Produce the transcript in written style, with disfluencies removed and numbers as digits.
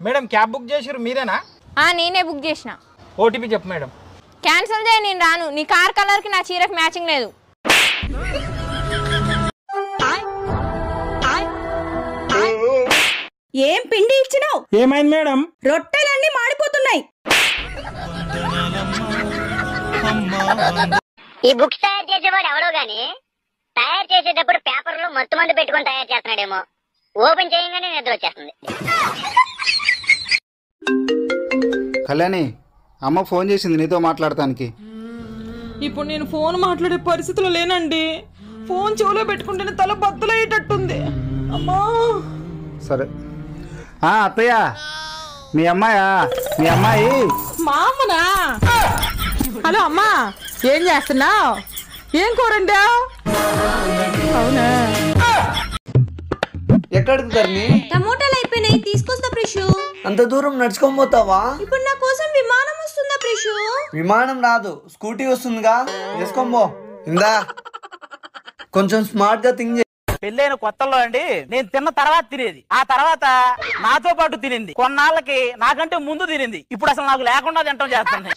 Madam cab book చేసిరు మీరేనా? నేనే బుక్ చేసిన. ఓటీపీ చెప్పు మేడం. క్యాన్సిల్ చేయి, నేను రాను. నీ కార్ కలర్ కి నా చీరకు మ్యాచింగ్ లేదు. ఏం పిండి ఇచ్చినావు? ఏమైంది మేడం? రొట్టెలన్నీ మాడిపోతున్నాయి. ఈ బుక్స్ తయారు చేసేవాడు ఎవడో గాని తయారు చేసేటప్పుడు పేపర్లు మత్తు మందు పెట్టుకొని తయారు చేస్తున్నాడేమో. ఓపెన్ చేయగానే నిద్ర వచ్చేస్తుంది. కళ్యాణి, అమ్మ ఫోన్ చేసింది నీతో మాట్లాడటానికి. ఇప్పుడు నేను ఫోన్ మాట్లాడే పరిస్థితిలో లేనండి. ఫోన్ చెవులో పెట్టుకుంటేనే తల బద్దలయ్యేటట్టుంది. అమ్మా. సరే. అత్తయ్య, మీ అమ్మాయా? మీ అమ్మాయి మా అమ్మనా? హలో అమ్మా, ఏం చేస్తున్నావు? ఏం కూరండా? అవునా? ఎక్కడికి ధరణి? టమోటాలు అయిపోయినాయి, తీసుకొస్తా ప్రిషు. అంత దూరం నడుచుకొని పోతావా? ఇప్పుడు నా కోసం విమానం వస్తుందా ప్రిషు? విమానం రాదు, స్కూటీ వస్తుందిగా, వేసుకోబో. ఇందా కొంచెం స్మార్ట్ గా థింక్. పెళ్ళైన కొత్తల్లో అండి నేను తిన్న తర్వాత తినేది, ఆ తర్వాత నాతో పాటు తినింది, కొన్నాళ్ళకి నాకంటే ముందు తినింది, ఇప్పుడు అసలు నాకు లేకుండా తింటాం చేస్తుంది.